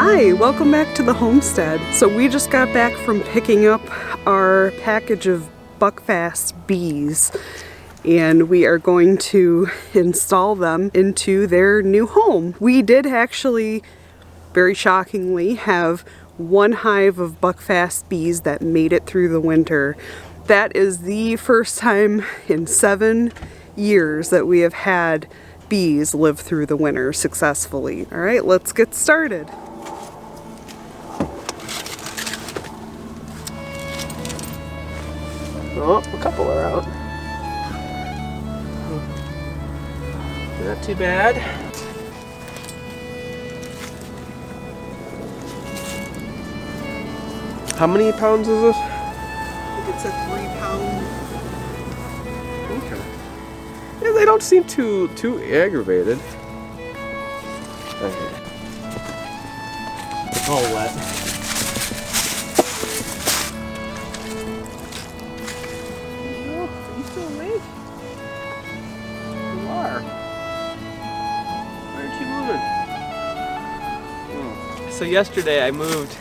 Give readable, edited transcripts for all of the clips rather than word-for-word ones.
Hi, welcome back to the homestead. So we just got back from picking up our package of Buckfast bees, and we are going to install them into their new home. We did actually, very shockingly, have one hive of Buckfast bees that made it through the winter. That is the first time in 7 years that we have had bees live through the winter successfully. All right, let's get started. Oh, a couple are out. Not too bad. How many pounds is this? I think it's a 3-pound. Okay. Yeah, they don't seem too aggravated. Okay. It's all wet. So yesterday I moved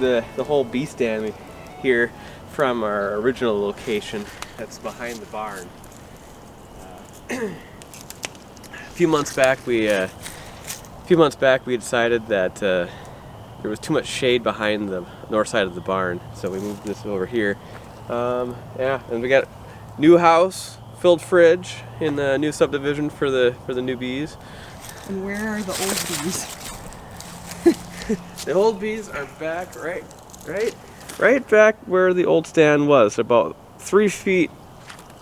the whole bee stand here from our original location that's behind the barn. A few months back we decided that there was too much shade behind the north side of the barn, so we moved this over here. Yeah, and we got a new house, filled fridge in the new subdivision for the new bees. And where are the old bees? The old bees are back right back where the old stand was, about 3 feet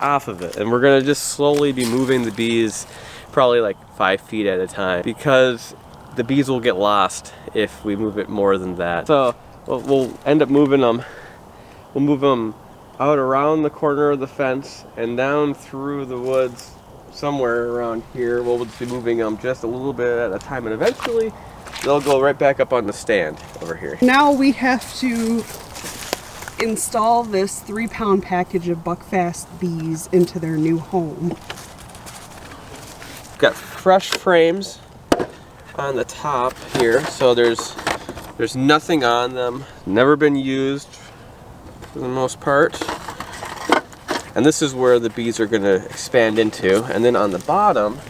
off of it. And we're gonna just slowly be moving the bees, probably like 5 feet at a time, because the bees will get lost if we move it more than that. So we'll end up moving them. We'll move them out around the corner of the fence and down through the woods somewhere around here. We'll just be moving them just a little bit at a time, and eventually they'll go right back up on the stand over here. Now we have to install this 3-pound package of Buckfast bees into their new home. Got fresh frames on the top here, so there's nothing on them, never been used for the most part. And this is where the bees are going to expand into. And then on the bottom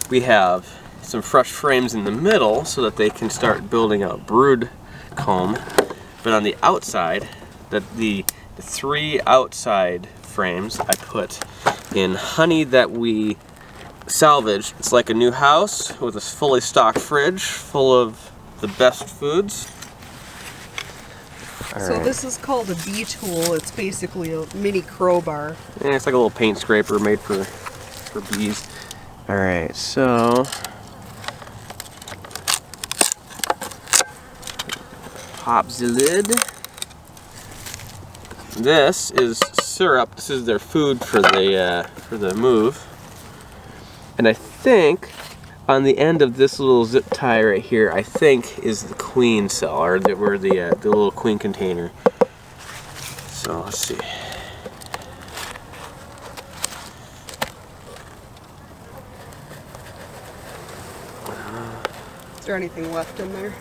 we have some fresh frames in the middle so that they can start building out brood comb. But on the outside, the 3 outside frames I put in honey that we salvaged. It's like a new house with a fully stocked fridge full of the best foods. So this is called a bee tool. It's basically a mini crowbar. Yeah, it's like a little paint scraper made for bees. Alright, so pop the lid. This is syrup. This is their food for the move. And I think on the end of this little zip tie right here, I think is the queen cell, or the little queen container. So let's see. Is there anything left in there?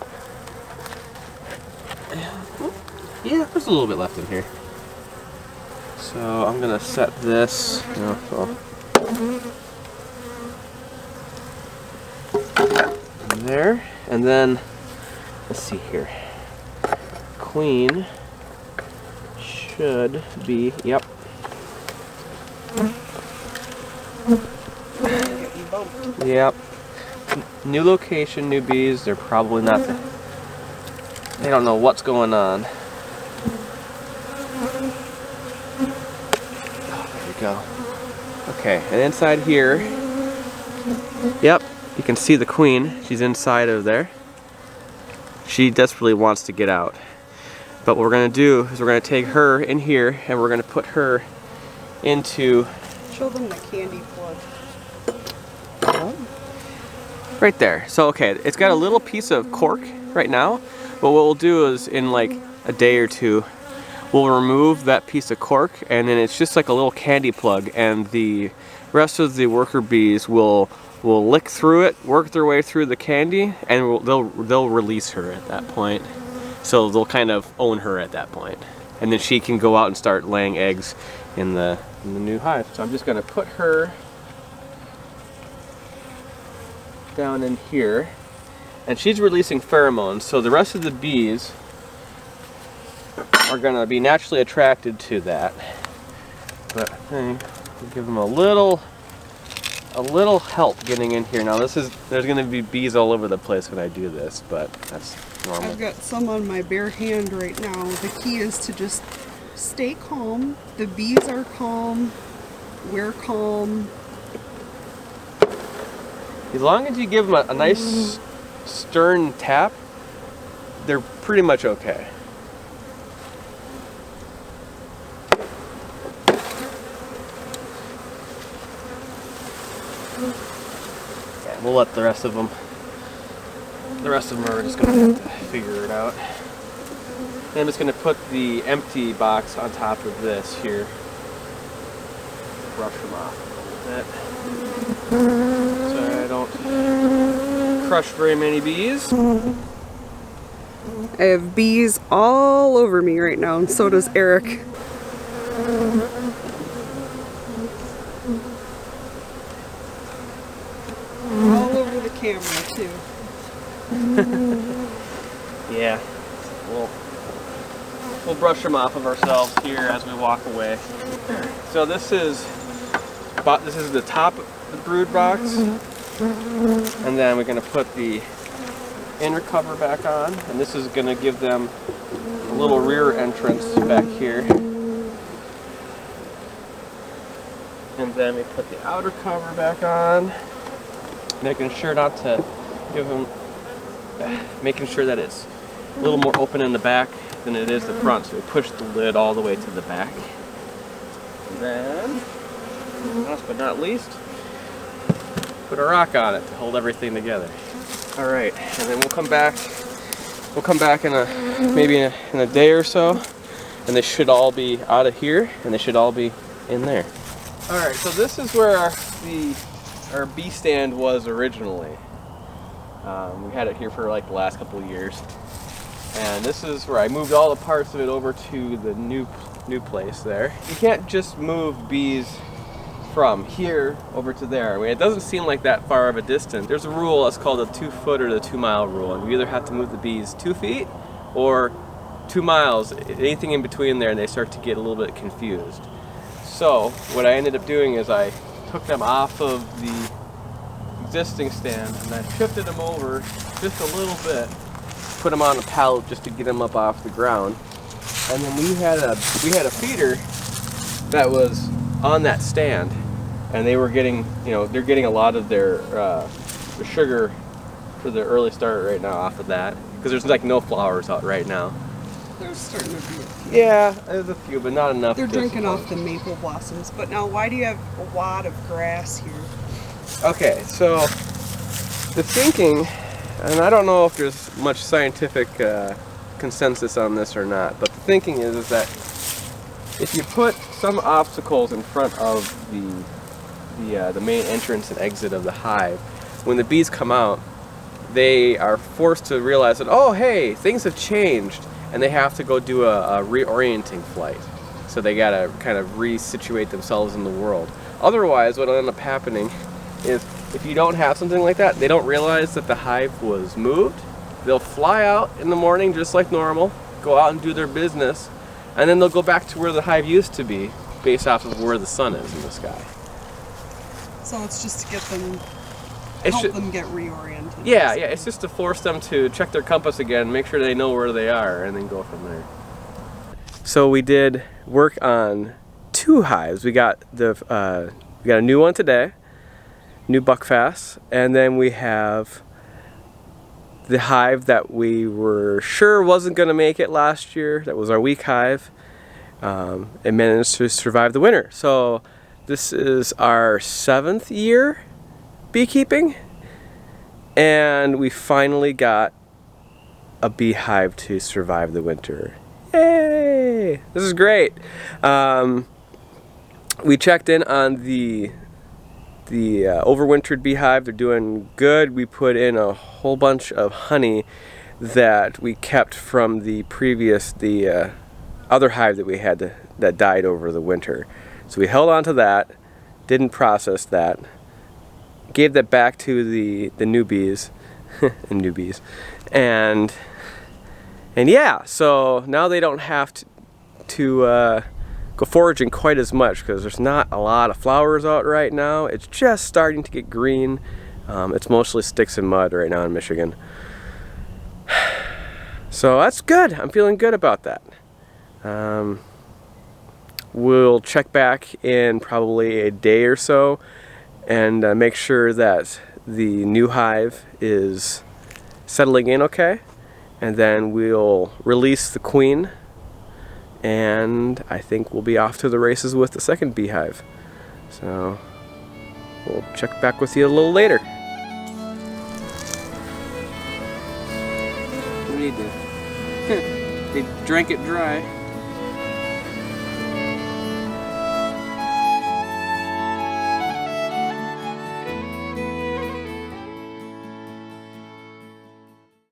Yeah, there's a little bit left in here. So I'm gonna set this. There, and then let's see here. Queen should be, yep. Yep. New location, new bees. They're probably not. They don't know what's going on. Oh, there we go. Okay, and inside here, yep, you can see the queen. She's inside of there. She desperately wants to get out. But what we're going to do is we're going to take her in here and we're going to put her into... Show them the candy plug. Right there. So, okay, it's got a little piece of cork right now. But what we'll do is in like a day or two, we'll remove that piece of cork, and then it's just like a little candy plug, and the rest of the worker bees will will lick through it, work their way through the candy, and they'll release her at that point. So they'll kind of own her at that point. And then she can go out and start laying eggs in the new hive. So I'm just going to put her down in here. And she's releasing pheromones, so the rest of the bees are going to be naturally attracted to that. But I think we'll give them a little help getting in here. Now there's going to be bees all over the place when I do this, but that's normal. I've got some on my bare hand right now. The key is to just stay calm. The bees are calm. We're calm. As long as you give them a nice stern tap, they're pretty much okay. Yeah, we'll let the rest of them are just going to have to figure it out. And I'm just going to put the empty box on top of this here. Brush them off a little bit so I don't crush very many bees. I have bees all over me right now, and so does Erik. All over the camera too. Yeah, we'll brush them off of ourselves here as we walk away. So this is the top of the brood box, and then we're going to put the inner cover back on, and this is going to give them a little rear entrance back here. And then we put the outer cover back on, making sure not to give them, making sure that it's a little more open in the back than it is the front, so we push the lid all the way to the back. And then, last but not least, put a rock on it to hold everything together. All right, and then we'll come back in maybe in a day or so, and they should all be out of here, and they should all be in there. All right, so this is where our bee stand was originally. We had it here for like the last couple of years, and this is where I moved all the parts of it over to the new place there. You can't just move bees from here over to there. I mean, it doesn't seem like that far of a distance. There's a rule that's called the 2 foot or the 2 mile rule, and you either have to move the bees 2 feet or 2 miles, anything in between there, and they start to get a little bit confused. So what I ended up doing is I took them off of the existing stand and I shifted them over just a little bit, put them on a pallet just to get them up off the ground, and then we had a feeder that was on that stand, and they were getting, they're getting a lot of their sugar for the early start right now off of that, because there's like no flowers out right now. There's starting to be a few. Yeah, there's a few, but not enough. They're drinking off the maple blossoms. But now, why do you have a lot of grass here? Okay, so the thinking, and I don't know if there's much scientific consensus on this or not, but the thinking is that if you put some obstacles in front of the main entrance and exit of the hive, when the bees come out, they are forced to realize that, oh hey, things have changed, and they have to go do a reorienting flight. So they gotta kind of resituate themselves in the world. Otherwise, what'll end up happening is, if you don't have something like that, they don't realize that the hive was moved. They'll fly out in the morning just like normal, go out and do their business, and then they'll go back to where the hive used to be, based off of where the sun is in the sky. So it's just to get them, them get reoriented. Yeah, it's just to force them to check their compass again, make sure they know where they are, and then go from there. So we did work on 2 hives. We got a new one today, new buckfast, and then we have the hive that we were sure wasn't going to make it last year. That was our weak hive. It managed to survive the winter. So this is our 7th year beekeeping, and we finally got a beehive to survive the winter. Yay! This is great. We checked in on the the overwintered beehive. They're doing good. We put in a whole bunch of honey that we kept from the previous, other hive that we had that died over the winter. So we held on to that, didn't process that, gave that back to the newbies, newbies, and yeah. So now they don't have to go foraging quite as much because there's not a lot of flowers out right now. It's just starting to get green. It's mostly sticks and mud right now in Michigan. So that's good. I'm feeling good about that. We'll check back in probably a day or so and make sure that the new hive is settling in okay, and then we'll release the queen, and I think we'll be off to the races with the second beehive. So we'll check back with you a little later. We need to. They drank it dry.